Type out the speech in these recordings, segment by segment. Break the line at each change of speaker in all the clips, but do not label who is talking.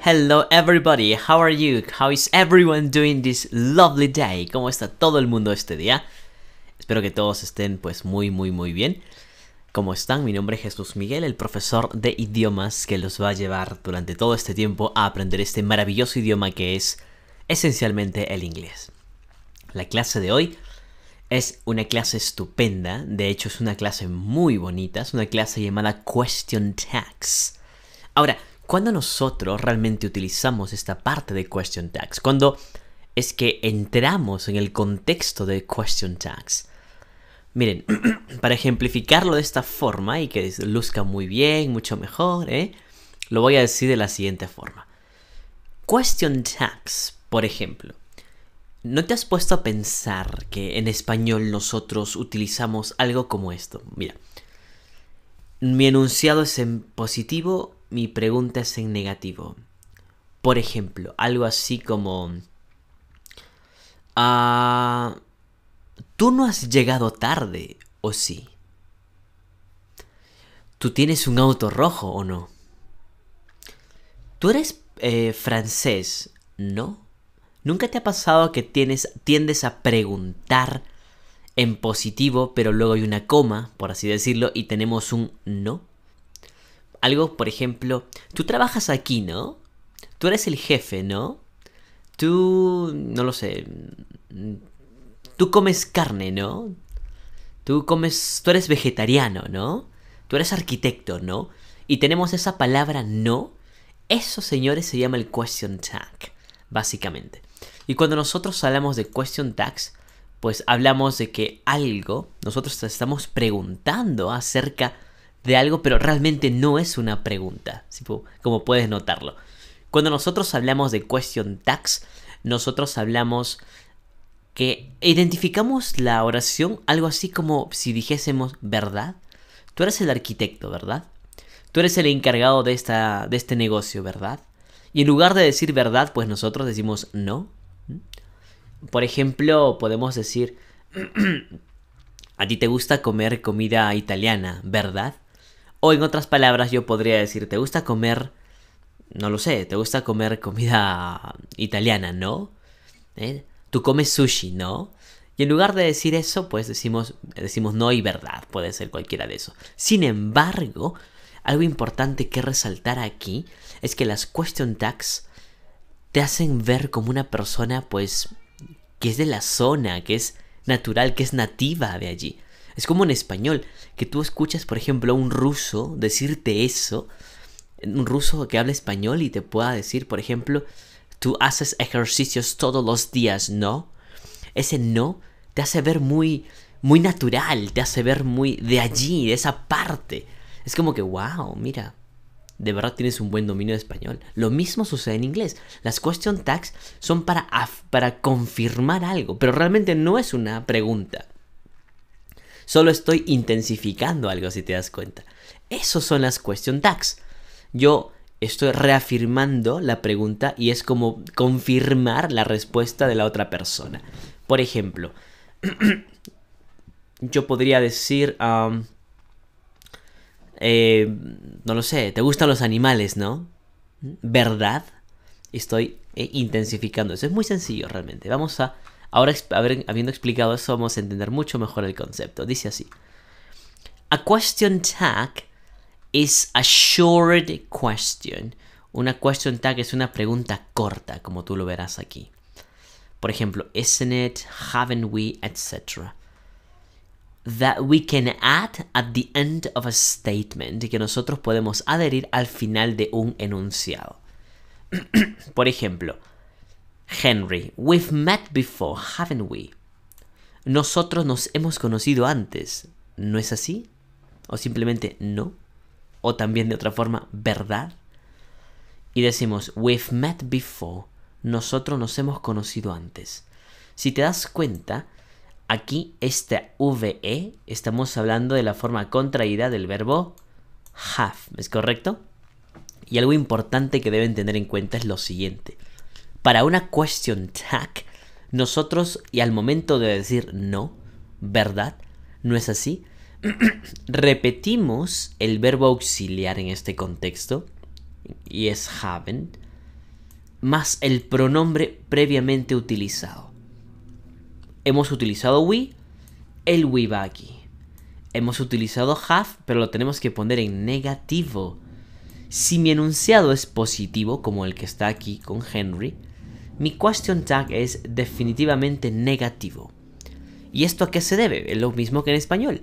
Hello everybody, how are you? How is everyone doing this lovely day? ¿Cómo está todo el mundo este día? Espero que todos estén pues muy bien. ¿Cómo están? Mi nombre es Jesús Miguel, el profesor de idiomas que los va a llevar durante todo este tiempo a aprender este maravilloso idioma que es esencialmente el inglés. La clase de hoy es una clase estupenda, de hecho es una clase muy bonita, es una clase llamada Question Tags. Ahora, ¿cuándo nosotros realmente utilizamos esta parte de Question Tags? Cuando es que entramos en el contexto de Question Tags. Miren, para ejemplificarlo de esta forma y que luzca muy bien, mucho mejor, lo voy a decir de la siguiente forma. Question Tags, por ejemplo. ¿No te has puesto a pensar que en español nosotros utilizamos algo como esto? Mira, mi enunciado es en positivo, mi pregunta es en negativo. Por ejemplo, algo así como... ¿tú no has llegado tarde, o sí? ¿Tú tienes un auto rojo o no? ¿Tú eres francés, no? ¿Nunca te ha pasado que tiendes a preguntar en positivo, pero luego hay una coma, por así decirlo, y tenemos un no? Algo, por ejemplo, tú trabajas aquí, ¿no? Tú eres el jefe, ¿no? Tú, no lo sé, tú comes carne, ¿no? Tú eres vegetariano, ¿no? Tú eres arquitecto, ¿no? Y tenemos esa palabra no. Eso, señores, se llama el question tag, básicamente. Y cuando nosotros hablamos de question tags, pues hablamos de que algo, nosotros estamos preguntando acerca de algo, pero realmente no es una pregunta, como puedes notarlo. Cuando nosotros hablamos de question tags, nosotros hablamos que identificamos la oración algo así como si dijésemos ¿verdad? Tú eres el arquitecto, ¿verdad? Tú eres el encargado de este negocio, ¿verdad? Y en lugar de decir verdad, pues nosotros decimos no. Por ejemplo, podemos decir a ti te gusta comer comida italiana, ¿verdad? O en otras palabras yo podría decir, ¿te gusta comer, no lo sé, te gusta comer comida italiana, ¿no? Tú comes sushi, ¿no? Y en lugar de decir eso, pues decimos no y verdad, puede ser cualquiera de eso. Sin embargo, algo importante que resaltar aquí es que las question tags te hacen ver como una persona, pues, que es de la zona, que es natural, que es nativa de allí. Es como en español, que tú escuchas, por ejemplo, a un ruso decirte eso, un ruso que habla español y te pueda decir, por ejemplo, tú haces ejercicios todos los días, ¿no? Ese no te hace ver muy natural, te hace ver muy de allí, de esa parte. Es como que, wow, mira, de verdad tienes un buen dominio de español. Lo mismo sucede en inglés. Las question tags son para confirmar algo, pero realmente no es una pregunta. Solo estoy intensificando algo, si te das cuenta. Esos son las question tags. Yo estoy reafirmando la pregunta y es como confirmar la respuesta de la otra persona. Por ejemplo, yo podría decir... no lo sé, ¿te gustan los animales, no? ¿Verdad? Estoy intensificando eso. Es muy sencillo realmente. Vamos a... Ahora, habiendo explicado eso, vamos a entender mucho mejor el concepto. Dice así. A question tag is a short question. Una question tag es una pregunta corta, como tú lo verás aquí. Por ejemplo, isn't it, haven't we, etc. That we can add at the end of a statement, y que nosotros podemos adherir al final de un enunciado. Por ejemplo, Henry, we've met before, haven't we? Nosotros nos hemos conocido antes, ¿no es así? O simplemente no. O también de otra forma, ¿verdad? Y decimos, we've met before, nosotros nos hemos conocido antes. Si te das cuenta, aquí esta VE, estamos hablando de la forma contraída del verbo have, ¿es correcto? Y algo importante que deben tener en cuenta es lo siguiente. Para una question tag, nosotros, y al momento de decir no, ¿verdad? ¿No es así? Repetimos el verbo auxiliar en este contexto, y es haven't, más el pronombre previamente utilizado. Hemos utilizado we, el we va aquí. Hemos utilizado have, pero lo tenemos que poner en negativo. Si mi enunciado es positivo, como el que está aquí con Henry, mi question tag es definitivamente negativo. ¿Y esto a qué se debe? Es lo mismo que en español.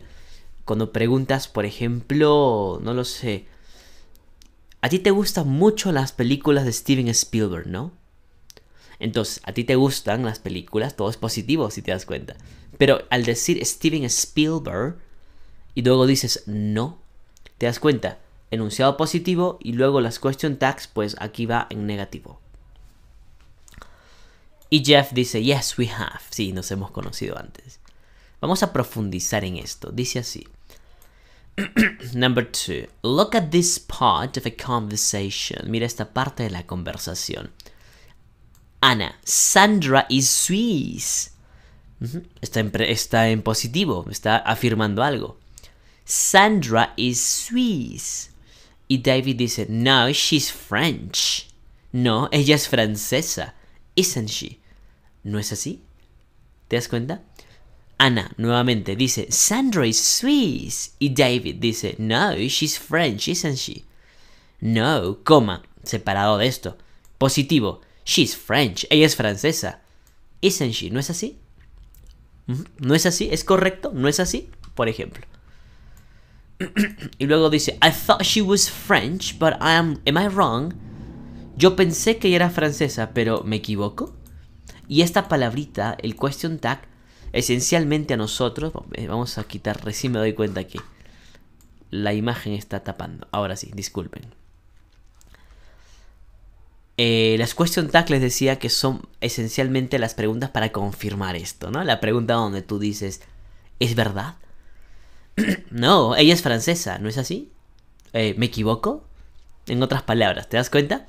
Cuando preguntas, por ejemplo, no lo sé, a ti te gustan mucho las películas de Steven Spielberg, ¿no? Entonces, a ti te gustan las películas, todo es positivo si te das cuenta. Pero al decir Steven Spielberg y luego dices no, te das cuenta, enunciado positivo y luego las question tags, pues aquí va en negativo. Y Jeff dice, yes, we have. Sí, nos hemos conocido antes. Vamos a profundizar en esto. Dice así. Number 2. Look at this part of a conversation. Mira esta parte de la conversación. Ana, Sandra is Swiss. Está en positivo, está afirmando algo. Sandra is Swiss. Y David dice, no, she's French. No, ella es francesa. Isn't she? ¿No es así? ¿Te das cuenta? Ana nuevamente dice, Sandra is Swiss. Y David dice, no, she's French, isn't she? No, coma, separado de esto. Positivo, she's French, ella es francesa. Isn't she? ¿No es así? ¿No es así? ¿Es correcto? ¿No es así? Por ejemplo. Y luego dice, I thought she was French, but am I wrong? Yo pensé que ella era francesa, pero ¿me equivoco? Y esta palabrita, el question tag, esencialmente a nosotros, vamos a quitar, recién me doy cuenta que la imagen está tapando. Ahora sí, disculpen. Las question tag les decía que son esencialmente las preguntas para confirmar esto, ¿no? La pregunta donde tú dices, ¿es verdad? No, ella es francesa, ¿no es así? ¿Me equivoco? En otras palabras, ¿te das cuenta?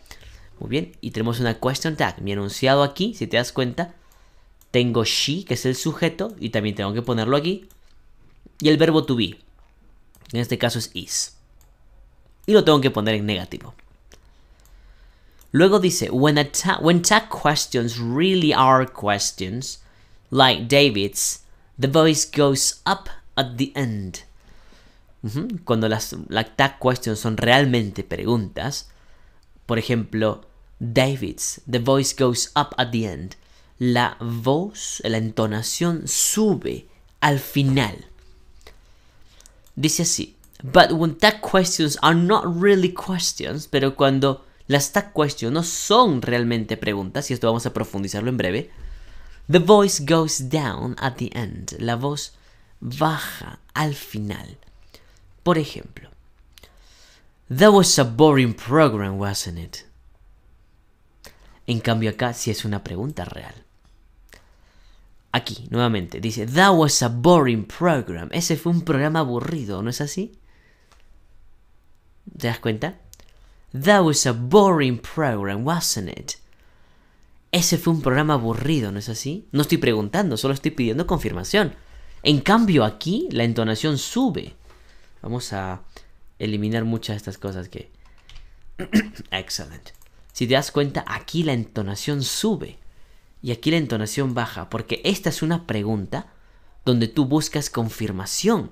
Muy bien, y tenemos una question tag. Mi enunciado aquí, si te das cuenta, tengo she, que es el sujeto, y también tengo que ponerlo aquí. Y el verbo to be, en este caso es is. Y lo tengo que poner en negativo. Luego dice, when tag questions really are questions, like David's, the voice goes up at the end. Cuando las tag questions son realmente preguntas, por ejemplo, David's, the voice goes up at the end. La voz, la entonación sube al final. Dice así, but when tag questions are not really questions, pero cuando las tag questions no son realmente preguntas, y esto vamos a profundizarlo en breve, the voice goes down at the end. La voz baja al final. Por ejemplo, that was a boring program, wasn't it? En cambio acá sí es una pregunta real. Aquí, nuevamente, dice, that was a boring program. Ese fue un programa aburrido, ¿no es así? ¿Te das cuenta? That was a boring program, wasn't it? Ese fue un programa aburrido, ¿no es así? No estoy preguntando, solo estoy pidiendo confirmación. En cambio aquí, la entonación sube. Vamos a eliminar muchas de estas cosas que... Excellent. Si te das cuenta, aquí la entonación sube. Y aquí la entonación baja. Porque esta es una pregunta donde tú buscas confirmación.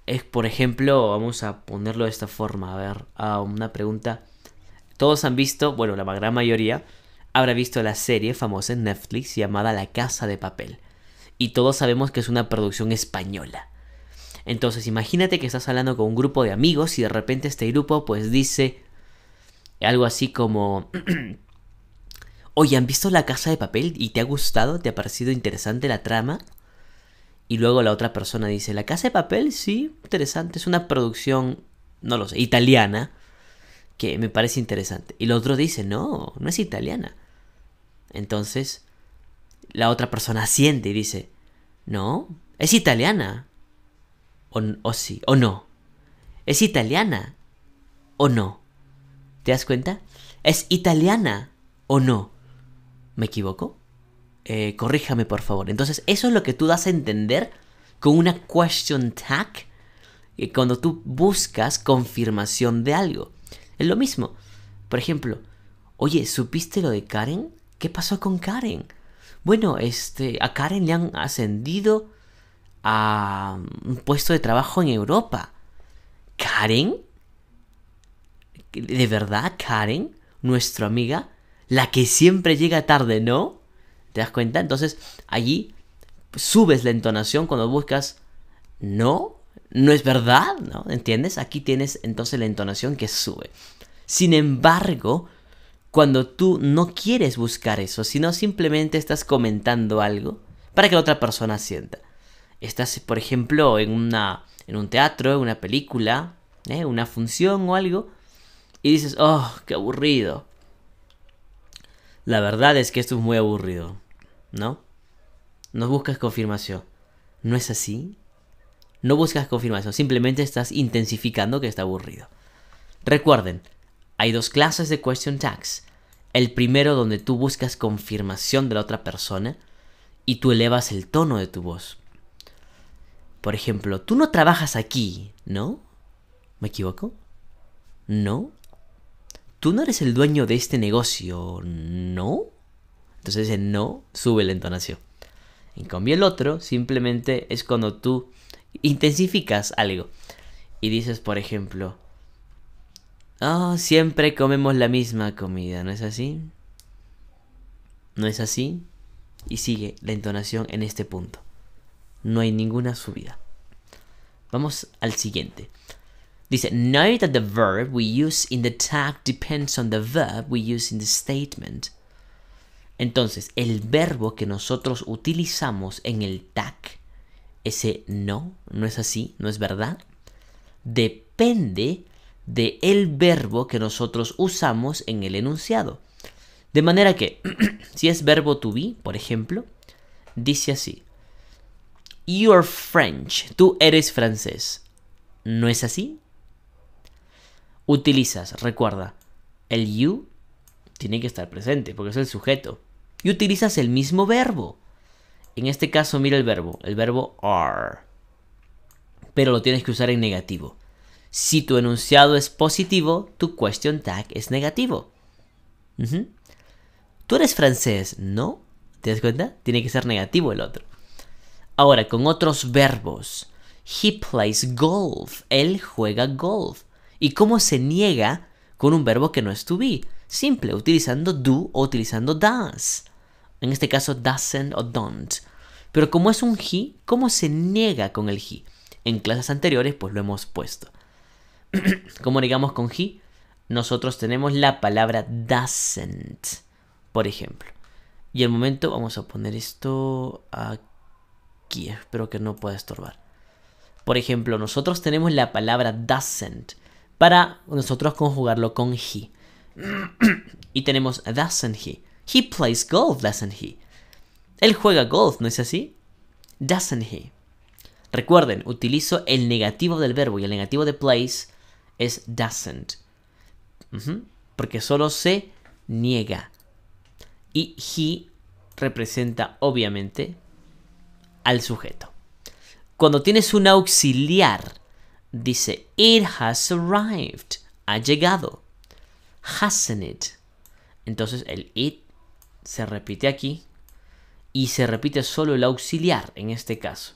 Es, por ejemplo, vamos a ponerlo de esta forma. A ver, una pregunta. Todos han visto, bueno, la gran mayoría habrá visto la serie famosa en Netflix llamada La Casa de Papel. Y todos sabemos que es una producción española. Entonces, imagínate que estás hablando con un grupo de amigos y de repente este grupo pues dice algo así como... Oye, ¿han visto La Casa de Papel y te ha gustado? ¿Te ha parecido interesante la trama? Y luego la otra persona dice, ¿La Casa de Papel? Sí, interesante. Es una producción, no lo sé, italiana, que me parece interesante. Y el otro dice, no, no es italiana. Entonces, la otra persona asiente y dice, no, es italiana. O sí, o no. ¿Es italiana o no? ¿Te das cuenta? ¿Es italiana o no? ¿Me equivoco? Corríjame, por favor. Entonces, eso es lo que tú das a entender con una question tag cuando tú buscas confirmación de algo. Es lo mismo. Por ejemplo, Oye, ¿supiste lo de Karen? ¿Qué pasó con Karen? Bueno, a Karen le han ascendido a un puesto de trabajo en Europa. ¿Karen? ¿De verdad, Karen? Nuestra amiga, la que siempre llega tarde, ¿no? ¿Te das cuenta? Entonces, allí subes la entonación cuando buscas no, no es verdad, ¿no? ¿Entiendes? Aquí tienes entonces la entonación que sube. Sin embargo, cuando tú no quieres buscar eso, sino simplemente estás comentando algo para que la otra persona sienta. Estás, por ejemplo, en un teatro, en una película, una función o algo, y dices, oh, qué aburrido. La verdad es que esto es muy aburrido, ¿no? No buscas confirmación. ¿No es así? No buscas confirmación, simplemente estás intensificando que está aburrido. Recuerden, hay dos clases de question tags. El primero donde tú buscas confirmación de la otra persona y tú elevas el tono de tu voz. Por ejemplo, tú no trabajas aquí, ¿no? ¿Me equivoco? ¿No? Tú no eres el dueño de este negocio, ¿no? Entonces ese no sube la entonación. En cambio el otro simplemente es cuando tú intensificas algo y dices, por ejemplo, siempre comemos la misma comida, ¿no es así? ¿No es así? Y sigue la entonación en este punto. No hay ninguna subida. Vamos al siguiente. Dice, note that the verb we use in the tag depends on the verb we use in the statement. Entonces, el verbo que nosotros utilizamos en el tag, ese no es así, no es verdad, depende del verbo que nosotros usamos en el enunciado. De manera que, si es verbo to be, por ejemplo, dice así, you're French, tú eres francés. ¿No es así? Utilizas, recuerda, el you tiene que estar presente porque es el sujeto. Y utilizas el mismo verbo. En este caso, mira el verbo are. Pero lo tienes que usar en negativo. Si tu enunciado es positivo, tu question tag es negativo. Tú eres francés, ¿no? ¿Te das cuenta? Tiene que ser negativo el otro. Ahora, con otros verbos. He plays golf. Él juega golf. ¿Y cómo se niega con un verbo que no es to be? Simple, utilizando do o utilizando does. En este caso, doesn't o don't. Pero como es un he, ¿cómo se niega con el he? En clases anteriores, pues lo hemos puesto. ¿Cómo negamos con he? Nosotros tenemos la palabra doesn't, por ejemplo. Y al momento vamos a poner esto aquí. Espero que no pueda estorbar. Por ejemplo, nosotros tenemos la palabra doesn't para nosotros conjugarlo con he. Y tenemos doesn't he. He plays golf, doesn't he? Él juega golf, ¿no es así? Doesn't he? Recuerden, utilizo el negativo del verbo y el negativo de plays es doesn't. Porque solo se niega. Y he representa, obviamente, al sujeto. Cuando tienes un auxiliar, dice, it has arrived. Ha llegado. Hasn't it? Entonces el it se repite aquí y se repite solo el auxiliar en este caso.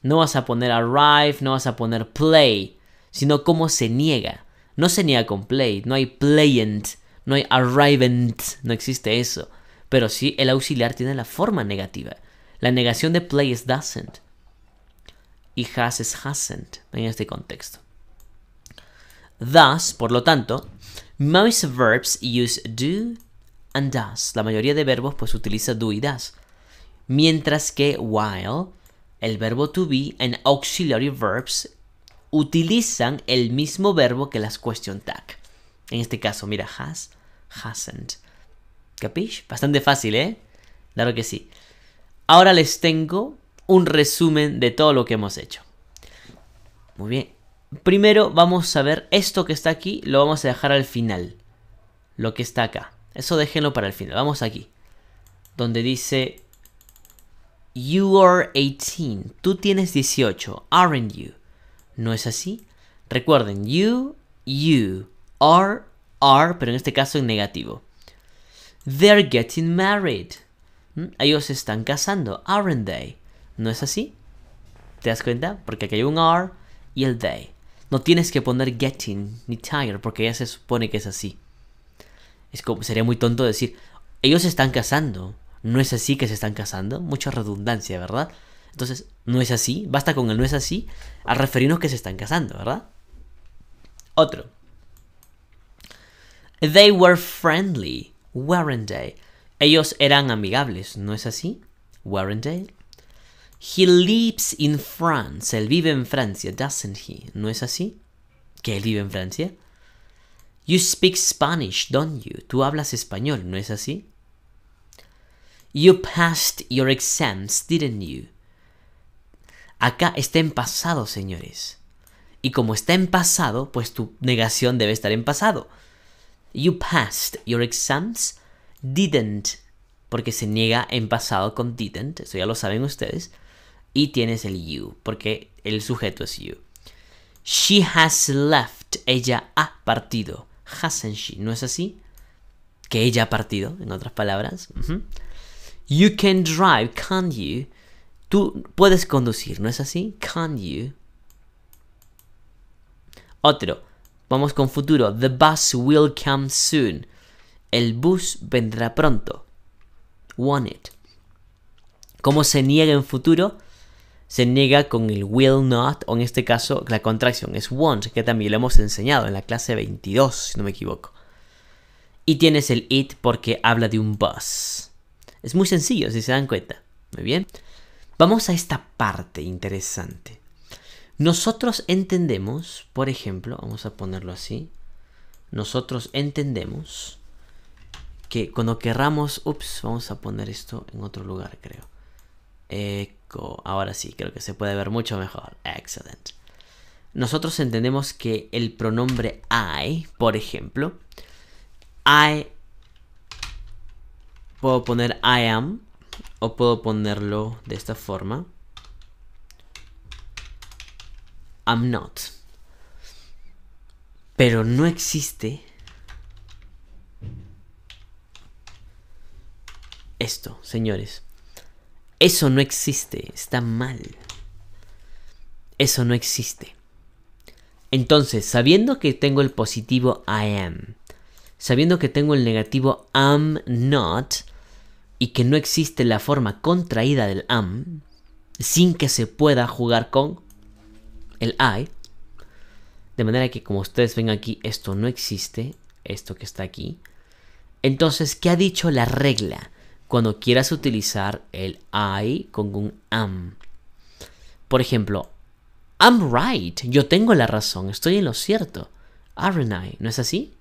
No vas a poner arrive, no vas a poner play, sino cómo se niega. No se niega con play, no hay playent, no hay arrivent, no existe eso. Pero sí el auxiliar tiene la forma negativa. La negación de play es doesn't y has es hasn't en este contexto. Thus, por lo tanto, most verbs use do and does. La mayoría de verbos pues utiliza do y does. Mientras que while, el verbo to be and auxiliary verbs utilizan el mismo verbo que las question tag. En este caso, mira, has, hasn't. ¿Capish? Bastante fácil, ¿eh? Claro que sí. Ahora les tengo un resumen de todo lo que hemos hecho. Muy bien. Primero vamos a ver esto que está aquí, lo vamos a dejar al final. Lo que está acá. Eso déjenlo para el final. Vamos aquí. Donde dice you are 18. Tú tienes 18. Aren't you? ¿No es así? Recuerden, you, are, pero en este caso en negativo. They're getting married. Ellos se están casando, aren't they? ¿No es así? ¿Te das cuenta? Porque aquí hay un are y el they. No tienes que poner getting ni tired porque ya se supone que es así. Sería muy tonto decir, ellos se están casando. ¿No es así que se están casando? Mucha redundancia, ¿verdad? Entonces, no es así. Basta con el no es así a referirnos que se están casando, ¿verdad? Otro. They were friendly, weren't they? Ellos eran amigables, ¿no es así? Weren't they? He lives in France. Él vive en Francia, doesn't he? ¿No es así? ¿Que él vive en Francia? You speak Spanish, don't you? Tú hablas español, ¿no es así? You passed your exams, didn't you? Acá está en pasado, señores. Y como está en pasado, pues tu negación debe estar en pasado. You passed your exams, didn't. Porque se niega en pasado con didn't. Eso ya lo saben ustedes. Y tienes el you, porque el sujeto es you. She has left. Ella ha partido. Hasn't she? ¿No es así? Que ella ha partido, en otras palabras. You can drive, can't you? Tú puedes conducir, ¿no es así? Can't you? Otro. Vamos con futuro. The bus will come soon. El bus vendrá pronto. Want it. ¿Cómo se niega en futuro? Se niega con el will not, o en este caso la contracción es won't, que también lo hemos enseñado en la clase 22, si no me equivoco. Y tienes el it porque habla de un bus. Es muy sencillo, si se dan cuenta. Muy bien. Vamos a esta parte interesante. Nosotros entendemos, por ejemplo, vamos a ponerlo así. Nosotros entendemos que cuando querramos... vamos a poner esto en otro lugar, creo. Ahora sí, creo que se puede ver mucho mejor. Excellent. Nosotros entendemos que el pronombre I, por ejemplo, I puedo poner I am o puedo ponerlo de esta forma. I'm not. Pero no existe esto, señores. Eso no existe, está mal. Eso no existe. Entonces, sabiendo que tengo el positivo I am, sabiendo que tengo el negativo am not, y que no existe la forma contraída del am, sin que se pueda jugar con el I, de manera que como ustedes ven aquí, esto no existe, esto que está aquí. Entonces, ¿qué ha dicho la regla? Cuando quieras utilizar el I con un am. Por ejemplo, I'm right. Yo tengo la razón. Estoy en lo cierto. Aren't I? ¿No es así?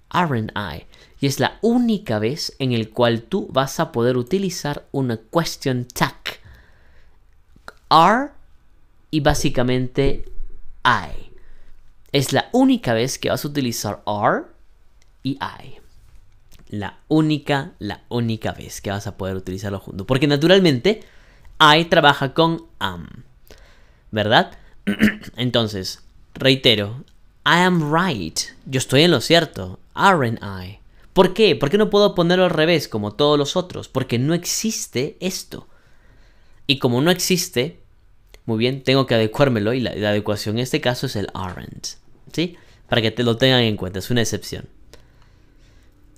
Aren't I? Y es la única vez en el cual tú vas a poder utilizar una question tag. Are y básicamente I. Es la única vez que vas a utilizar are y I. La única vez que vas a poder utilizarlo junto. Porque naturalmente, I trabaja con am. ¿Verdad? Entonces, reitero. I am right. Yo estoy en lo cierto. Aren't I? ¿Por qué? ¿Por qué no puedo ponerlo al revés como todos los otros? Porque no existe esto. Y como no existe, muy bien, tengo que adecuármelo. Y la adecuación en este caso es el aren't. ¿Sí? Para que te lo tengan en cuenta. Es una excepción.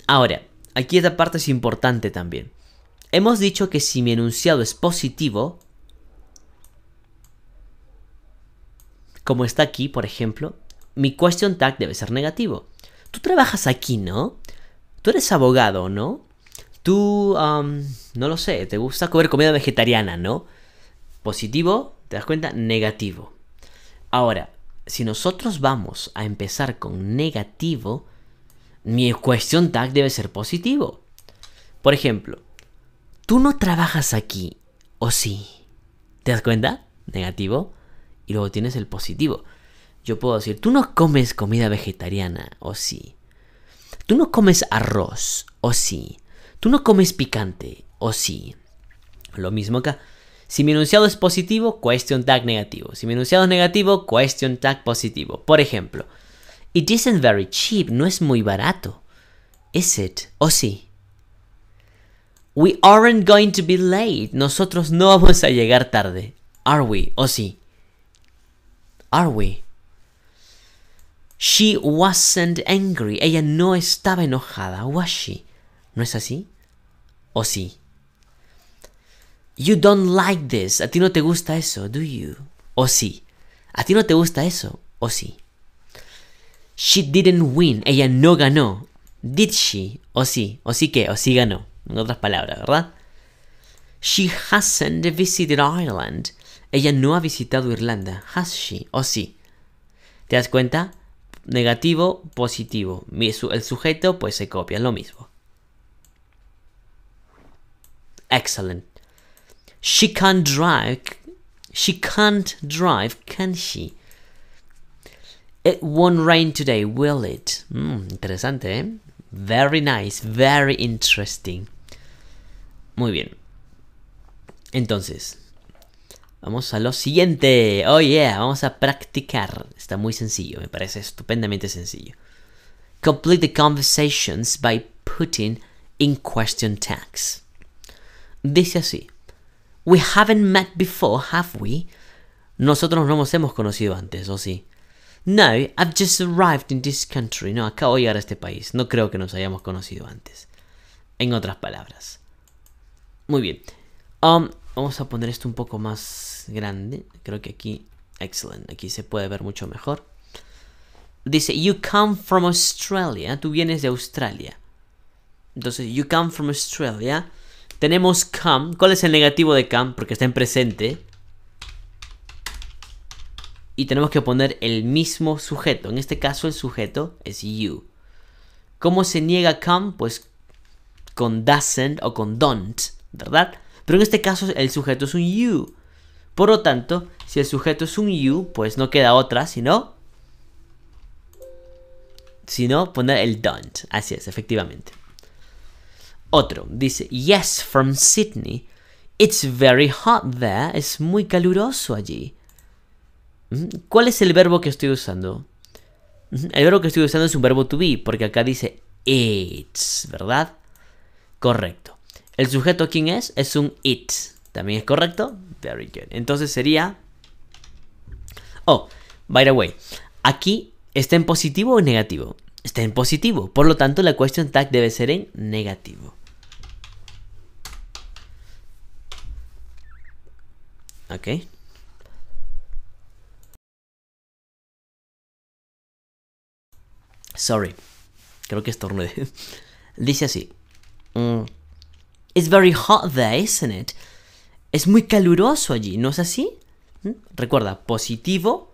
Ahora, aquí esta parte es importante también. Hemos dicho que si mi enunciado es positivo, como está aquí, por ejemplo, mi question tag debe ser negativo. Tú trabajas aquí, ¿no? Tú eres abogado, ¿no? Tú, no lo sé, te gusta comer comida vegetariana, ¿no? Positivo, ¿te das cuenta? Negativo. Ahora, si nosotros vamos a empezar con negativo, mi question tag debe ser positivo. Por ejemplo, tú no trabajas aquí, ¿o sí? ¿Te das cuenta? Negativo. Y luego tienes el positivo. Yo puedo decir, tú no comes comida vegetariana, ¿o sí? Tú no comes arroz, ¿o sí? Tú no comes picante, ¿o sí? Lo mismo acá. Si mi enunciado es positivo, question tag negativo. Si mi enunciado es negativo, question tag positivo. Por ejemplo, it isn't very cheap. No es muy barato. Is it? ¿O sí? We aren't going to be late. Nosotros no vamos a llegar tarde. Are we? ¿O sí? Are we? She wasn't angry. Ella no estaba enojada. Was she? ¿No es así? ¿O sí? You don't like this. A ti no te gusta eso, do you? ¿O sí? ¿A ti no te gusta eso? ¿O sí? She didn't win. Ella no ganó. Did she? ¿O sí? ¿O sí qué? ¿O sí ganó? En otras palabras, ¿verdad? She hasn't visited Ireland. Ella no ha visitado Irlanda. Has she? ¿O sí? ¿Te das cuenta? Negativo, positivo. El sujeto pues se copia, es lo mismo. Excellent. She can't drive. She can't drive, can she? It won't rain today, will it? Interesante, ¿eh? Very nice, very interesting. Muy bien. Entonces, vamos a lo siguiente. Oh yeah, vamos a practicar. Está muy sencillo, me parece estupendamente sencillo. Complete the conversations by putting in question tags. Dice así. We haven't met before, have we? Nosotros no nos hemos conocido antes, ¿o sí? No, I've just arrived in this country. No, acabo de llegar a este país. No creo que nos hayamos conocido antes. En otras palabras. Muy bien. Vamos a poner esto un poco más grande. Creo que aquí... Excellent. Aquí se puede ver mucho mejor. Dice, you come from Australia. Tú vienes de Australia. Entonces, you come from Australia. Tenemos come. ¿Cuál es el negativo de come? Porque está en presente. Y tenemos que poner el mismo sujeto. En este caso el sujeto es you. ¿Cómo se niega come? Pues con doesn't o con don't, ¿verdad? Pero en este caso el sujeto es un you. Por lo tanto, si el sujeto es un you, pues no queda otra sino poner el don't. Así es, efectivamente. Otro, dice, yes, from Sydney. It's very hot there. Es muy caluroso allí. ¿Cuál es el verbo que estoy usando? El verbo que estoy usando es un verbo to be, porque acá dice it's, ¿verdad? Correcto. ¿El sujeto quién es? Es un it. ¿También es correcto? Very good. Entonces sería... Oh, by the way, aquí está en positivo o en negativo. Está en positivo, por lo tanto la question tag debe ser en negativo. Ok. Sorry, creo que estornudé. Dice así. It's very hot there, isn't it? Es muy caluroso allí, ¿no es así? Recuerda, positivo,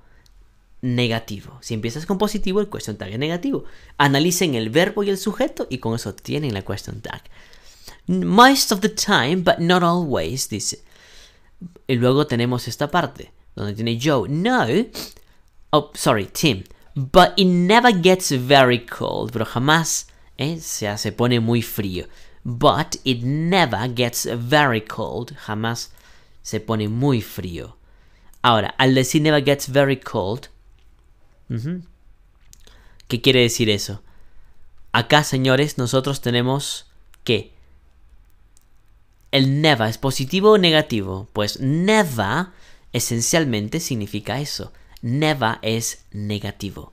negativo. Si empiezas con positivo, el question tag es negativo. Analicen el verbo y el sujeto y con eso tienen la question tag. Most of the time, but not always, dice. Y luego tenemos esta parte, donde tiene Joe. No. Oh, sorry, Tim. But it never gets very cold. Pero jamás se pone muy frío. But it never gets very cold. Jamás se pone muy frío. Ahora, al decir never gets very cold, ¿qué quiere decir eso? Acá, señores, nosotros tenemos que el never es positivo o negativo. Pues never esencialmente significa eso. Never es negativo.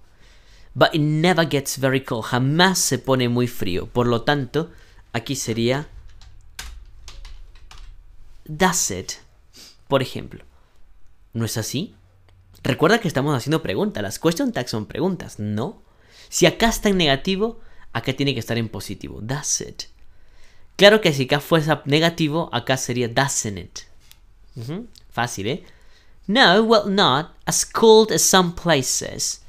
But it never gets very cold. Jamás se pone muy frío. Por lo tanto, aquí sería does it, por ejemplo. ¿No es así? Recuerda que estamos haciendo preguntas. Las question tags son preguntas, ¿no? Si acá está en negativo, acá tiene que estar en positivo. Does it. Claro que si acá fuese negativo, acá sería doesn't it. Fácil, ¿eh? No, well, not as cold as some places.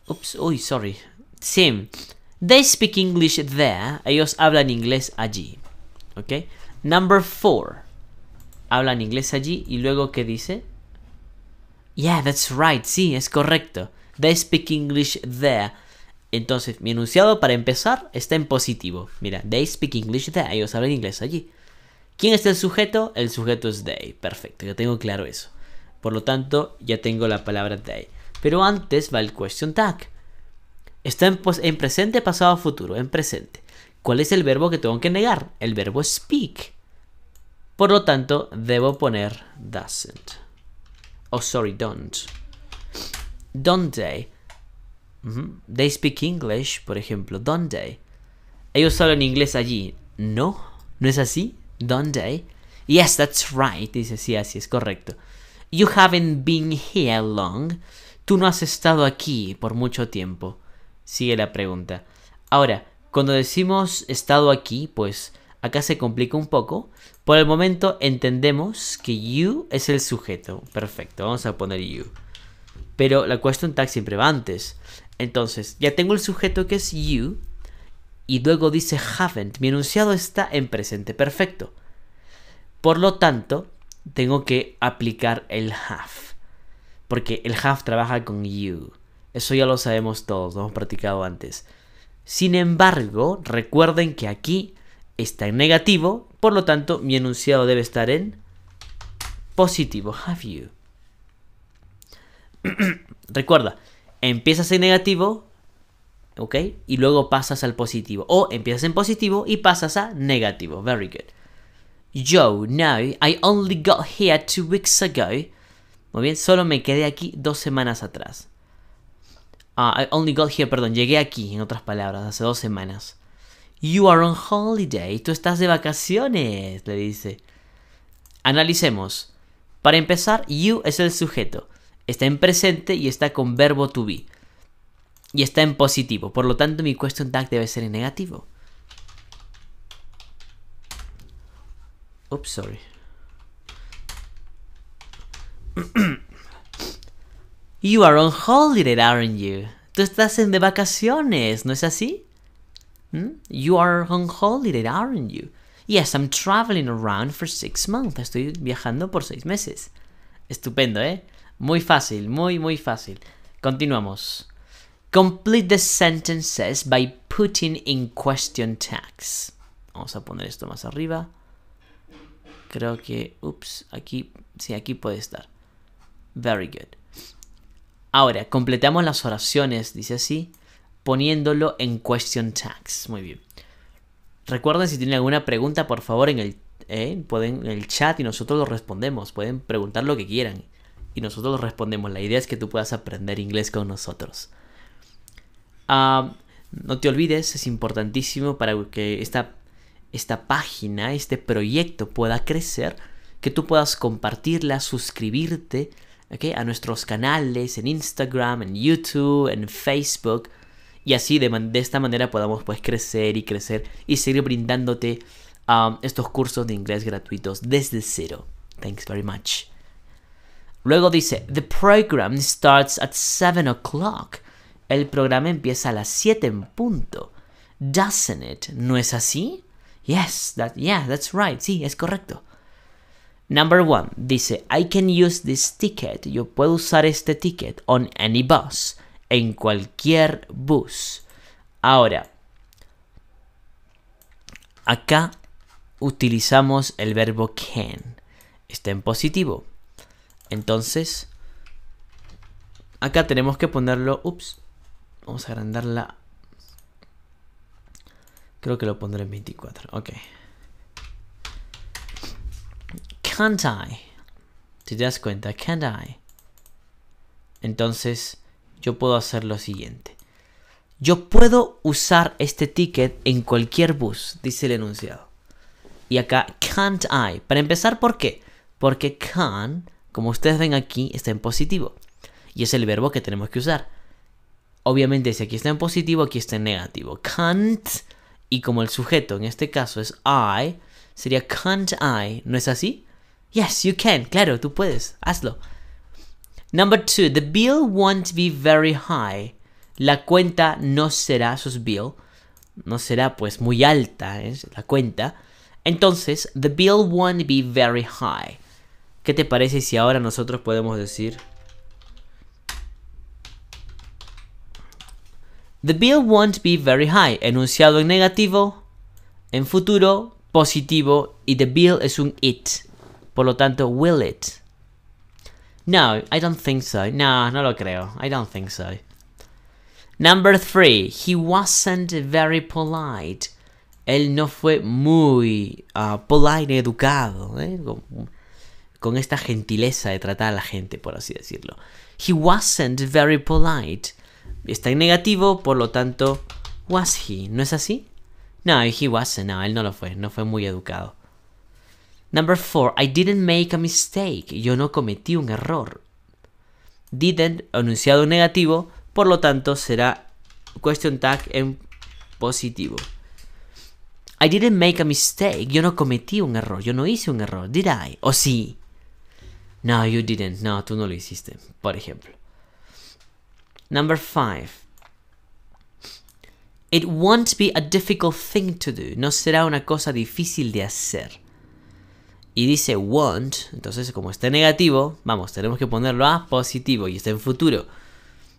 Oops, uy, sorry. Tim, they speak English there. Ellos hablan inglés allí. ¿Ok? Number 4. Hablan inglés allí. Y luego, ¿qué dice? Yeah, that's right. Sí, es correcto. They speak English there. Entonces, mi enunciado para empezar está en positivo. Mira, they speak English there. Ellos hablan inglés allí. ¿Quién es el sujeto? El sujeto es they. Perfecto, ya tengo claro eso. Por lo tanto, ya tengo la palabra they. Pero antes va el question tag. Está en presente, pasado, futuro. En presente. ¿Cuál es el verbo que tengo que negar? El verbo speak. Por lo tanto, debo poner doesn't. Oh, sorry, don't. Don't they? They speak English, por ejemplo. Don't they? Ellos hablan inglés allí. No, ¿no es así? Don't they? Yes, that's right. Dice, sí, así es correcto. You haven't been here long. Tú no has estado aquí por mucho tiempo. Sigue la pregunta. Ahora, cuando decimos estado aquí, pues acá se complica un poco. Por el momento entendemos que you es el sujeto. Perfecto, vamos a poner you. Pero la question tag siempre va antes. Entonces, ya tengo el sujeto que es you. Y luego dice haven't. Mi enunciado está en presente perfecto. Por lo tanto, tengo que aplicar el have. Porque el have trabaja con you. Eso ya lo sabemos todos, lo hemos practicado antes. Sin embargo, recuerden que aquí está en negativo. Por lo tanto, mi enunciado debe estar en positivo. Have you. Recuerda, empiezas en negativo, ¿ok? Y luego pasas al positivo. O empiezas en positivo y pasas a negativo. Very good. Joe, no, I only got here 2 weeks ago. Muy bien, solo me quedé aquí 2 semanas atrás. I only got here, perdón, llegué aquí, en otras palabras, hace 2 semanas. You are on holiday, tú estás de vacaciones, le dice. Analicemos. Para empezar, you es el sujeto. Está en presente y está con verbo to be. Y está en positivo, por lo tanto mi question tag debe ser en negativo. Oops, sorry. You are on holiday, aren't you? Tú estás de vacaciones, ¿no es así? You are on holiday, aren't you? Yes, I'm traveling around for 6 months. Estoy viajando por 6 meses. Estupendo, ¿eh? Muy fácil, muy fácil. Continuamos. Complete the sentences by putting in question tags. Vamos a poner esto más arriba. Creo que... Ups, aquí... Sí, aquí puede estar. Very good. Ahora, completamos las oraciones, dice así, poniéndolo en question tags. Muy bien. Recuerden, si tienen alguna pregunta, por favor, en el chat y nosotros lo respondemos. Pueden preguntar lo que quieran y nosotros lo respondemos. La idea es que tú puedas aprender inglés con nosotros. No te olvides, es importantísimo para que esta página, este proyecto pueda crecer, que tú puedas compartirla, suscribirte, ¿okay?, a nuestros canales en Instagram, en YouTube, en Facebook, y así de esta manera podamos pues crecer y seguir brindándote estos cursos de inglés gratuitos desde cero. Thanks very much. Luego dice, the program starts at 7 o'clock. El programa empieza a las 7 en punto. Doesn't it? ¿No es así? Yes, that's right. Sí, es correcto. Number 1 dice, I can use this ticket. Yo puedo usar este ticket on any bus. En cualquier bus. Ahora, acá utilizamos el verbo can. Está en positivo. Entonces, acá tenemos que ponerlo... Ups. Vamos a agrandarla. Creo que lo pondré en 24. Ok. Can't I? Si te das cuenta, can't I? Entonces, yo puedo hacer lo siguiente. Yo puedo usar este ticket en cualquier bus, dice el enunciado. Y acá, can't I. Para empezar, ¿por qué? Porque can, como ustedes ven aquí, está en positivo. Y es el verbo que tenemos que usar. Obviamente, si aquí está en positivo, aquí está en negativo. Can't, y como el sujeto en este caso es I, sería can't I. ¿No es así? Yes, you can. Claro, tú puedes. Hazlo. Number 2. The bill won't be very high. La cuenta no será, eso es bill, no será pues muy alta, la cuenta. Entonces, the bill won't be very high. ¿Qué te parece si ahora nosotros podemos decir... The bill won't be very high. Enunciado en negativo, en futuro, positivo, y the bill es un it. Por lo tanto, will it? No, I don't think so. No, no lo creo. I don't think so. Number 3. He wasn't very polite. Él no fue muy polite, educado, con esta gentileza de tratar a la gente, por así decirlo. He wasn't very polite. Está en negativo, por lo tanto, was he? ¿No es así? No, he wasn't. No, él no lo fue. No fue muy educado. Number 4. I didn't make a mistake. Yo no cometí un error. Didn't, enunciado en negativo, por lo tanto, será question tag en positivo. I didn't make a mistake. Yo no cometí un error. Yo no hice un error. Did I? ¿O sí? No, you didn't. No, tú no lo hiciste, por ejemplo. Number 5. It won't be a difficult thing to do. No será una cosa difícil de hacer. Y dice won't, entonces como está en negativo, vamos, tenemos que ponerlo a positivo y está en futuro.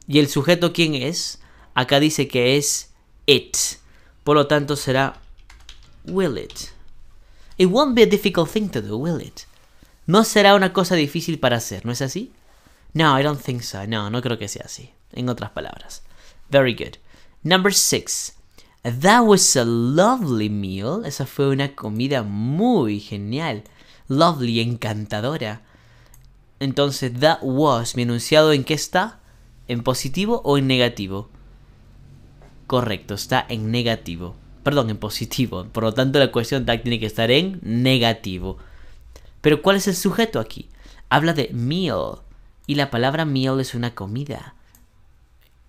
¿Y el sujeto quién es? Acá dice que es it. Por lo tanto será will it. It won't be a difficult thing to do, will it? No será una cosa difícil para hacer, ¿no es así? No, I don't think so. No, no creo que sea así. En otras palabras. Very good. Number 6. That was a lovely meal. Esa fue una comida muy genial. Lovely, encantadora. Entonces, that was, mi enunciado, ¿en qué está? ¿En positivo o en negativo? Correcto, está en negativo. Perdón, en positivo. Por lo tanto, la cuestión tag tiene que estar en negativo. Pero ¿cuál es el sujeto aquí? Habla de meal. Y la palabra meal es una comida.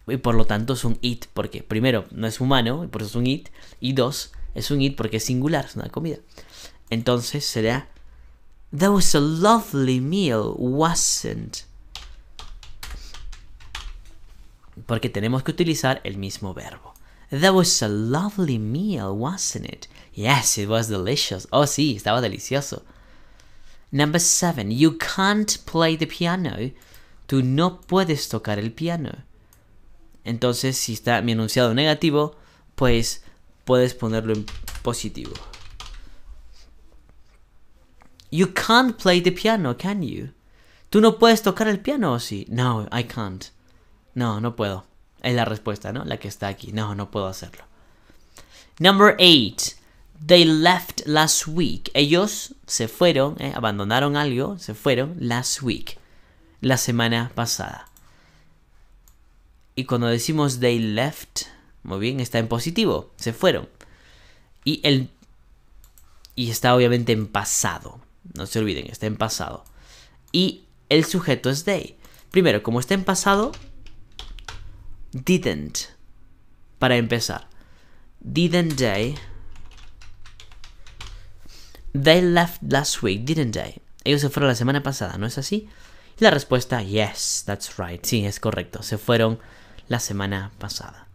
Y por lo tanto es un it. Porque primero, no es humano, y por eso es un it. Y 2, es un it porque es singular, es una comida. Entonces será That was a lovely meal, wasn't? Porque tenemos que utilizar el mismo verbo. That was a lovely meal, wasn't it? Yes, it was delicious. Oh, sí, estaba delicioso. Number 7. You can't play the piano. Tú no puedes tocar el piano. Entonces, si está mi enunciado negativo, pues puedes ponerlo en positivo. You can't play the piano, can you? ¿Tú no puedes tocar el piano o sí? No, I can't. No, no puedo. Es la respuesta, ¿no? La que está aquí. No, no puedo hacerlo. Number 8. They left last week. Ellos se fueron, abandonaron algo, se fueron last week. La semana pasada. Y cuando decimos they left, muy bien, está en positivo. Se fueron. Y está obviamente en pasado. No se olviden, está en pasado. Y el sujeto es they. Primero, como está en pasado, didn't. Para empezar. Didn't they? They left last week, didn't they? Ellos se fueron la semana pasada, ¿no es así? Y la respuesta, yes, that's right. Sí, es correcto. Se fueron la semana pasada.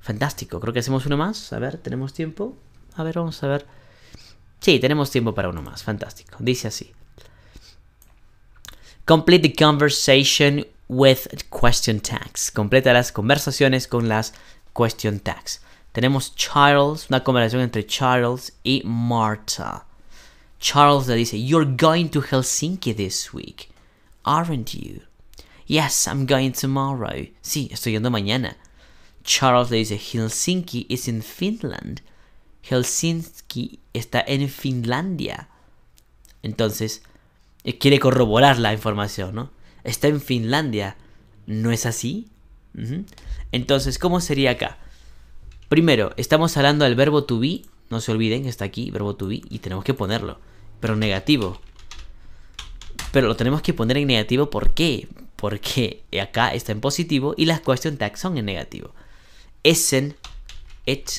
Fantástico. Creo que hacemos uno más. A ver, ¿tenemos tiempo? A ver, vamos a ver. Sí, tenemos tiempo para uno más. Fantástico. Dice así. Complete the conversation with question tags. Completa las conversaciones con las question tags. Tenemos Charles, una conversación entre Charles y Martha. Charles le dice, You're going to Helsinki this week, aren't you? Yes, I'm going tomorrow. Sí, estoy yendo mañana. Charles le dice, Helsinki is in Finland. Helsinki está en Finlandia. Entonces, quiere corroborar la información, ¿no? Está en Finlandia. ¿No es así? Entonces, ¿cómo sería acá? Primero, estamos hablando del verbo to be. No se olviden, está aquí, verbo to be. Y tenemos que ponerlo. Pero negativo. Pero lo tenemos que poner en negativo, ¿por qué? Porque acá está en positivo y las question tags son en negativo. Isn't it.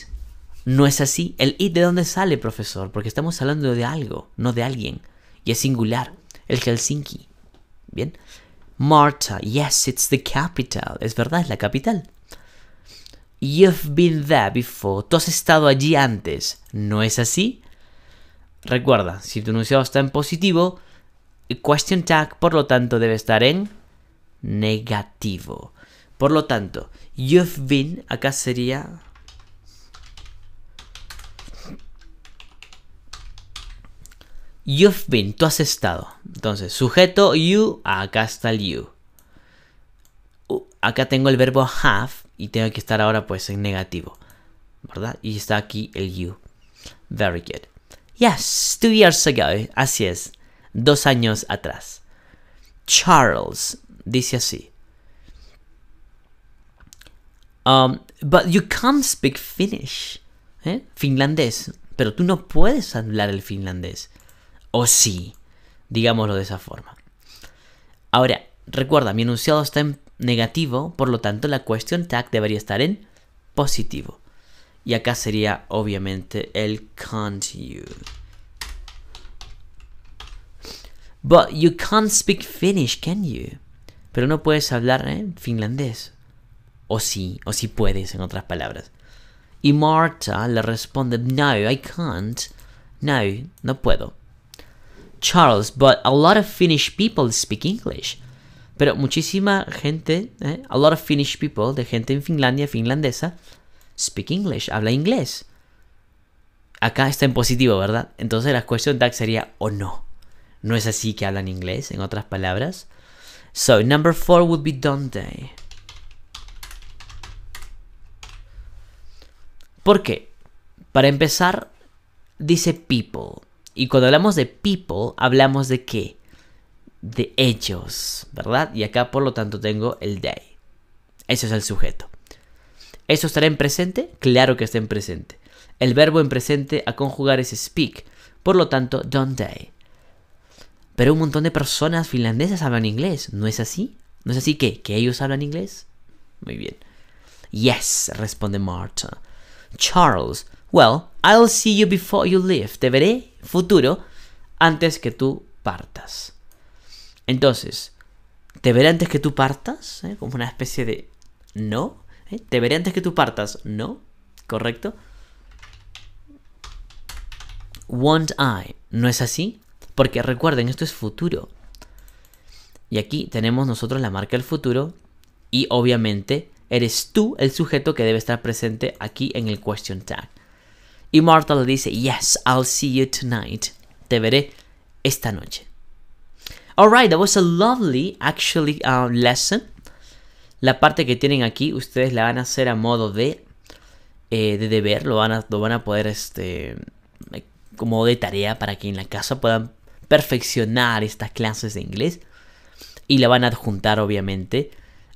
No es así. ¿El it de dónde sale, profesor? Porque estamos hablando de algo, no de alguien. Y es singular. El Helsinki. Bien. Martha. Yes, it's the capital. Es verdad, es la capital. You've been there before. Tú has estado allí antes. ¿No es así? Recuerda, si tu enunciado está en positivo, el question tag, por lo tanto, debe estar en negativo. Por lo tanto, you've been, acá sería... You've been, tú has estado. Entonces, sujeto, you, acá está el you. Acá tengo el verbo have y tengo que estar ahora pues en negativo, ¿verdad? Y está aquí el you. Very good. Yes, 2 years ago. Así es. 2 años atrás. Charles dice así. But you can't speak Finnish. Finlandés. Pero tú no puedes hablar el finlandés. O sí. Digámoslo de esa forma. Ahora, recuerda, mi enunciado está en negativo, por lo tanto la question tag debería estar en positivo. Y acá sería obviamente el can't you. But you can't speak Finnish, can you? Pero no puedes hablar finlandés. O sí puedes, en otras palabras. Y Marta le responde, no, I can't. No puedo. Charles, but a lot of Finnish people speak English. Pero muchísima gente, a lot of Finnish people, de gente en Finlandia, finlandesa, speak English, habla inglés. Acá está en positivo, ¿verdad? Entonces la question tag sería o no. No es así que hablan inglés, en otras palabras. So, number 4 would be donde. ¿Por qué? Para empezar, dice people. Y cuando hablamos de people, hablamos de ¿qué? De ellos, ¿verdad? Y acá, por lo tanto, tengo el they. Eso es el sujeto. ¿Eso estará en presente? Claro que está en presente. El verbo en presente a conjugar es speak. Por lo tanto, donde. Pero un montón de personas finlandesas hablan inglés. ¿No es así? ¿No es así que ellos hablan inglés? Muy bien. Yes, responde Marta. Charles, well, I'll see you before you leave. Te veré, futuro, antes que tú partas. Entonces, ¿te veré antes que tú partas? Como una especie de no. ¿Te veré antes que tú partas? No. ¿Correcto? Won't I? ¿No es así? Porque recuerden, esto es futuro. Y aquí tenemos nosotros la marca del futuro. Y obviamente eres tú el sujeto que debe estar presente aquí en el question tag. Y Marta le dice, yes, I'll see you tonight. Te veré esta noche. Alright, that was a lovely, actually, lesson. La parte que tienen aquí, ustedes la van a hacer a modo de deber. Lo van a poder, como de tarea para que en la casa puedan perfeccionar estas clases de inglés. Y la van a adjuntar, obviamente,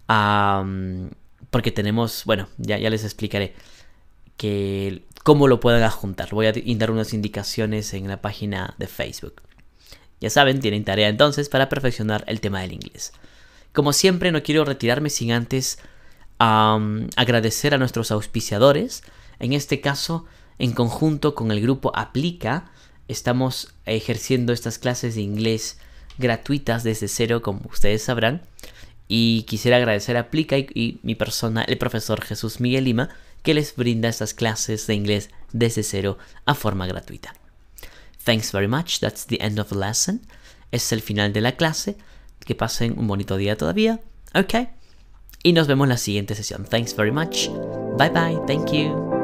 porque tenemos, bueno, ya les explicaré cómo lo pueden adjuntar. Voy a dar unas indicaciones en la página de Facebook. Ya saben, tienen tarea entonces para perfeccionar el tema del inglés. Como siempre, no quiero retirarme sin antes agradecer a nuestros auspiciadores. En este caso, en conjunto con el grupo Aplica, estamos ejerciendo estas clases de inglés gratuitas desde cero, como ustedes sabrán. Y quisiera agradecer a Aplica y mi persona, el profesor Jesús Miguel Lima, que les brinda estas clases de inglés desde cero a forma gratuita. Thanks very much. That's the end of the lesson. Es el final de la clase. Que pasen un bonito día todavía. Ok. Y nos vemos en la siguiente sesión. Thanks very much. Bye bye. Thank you.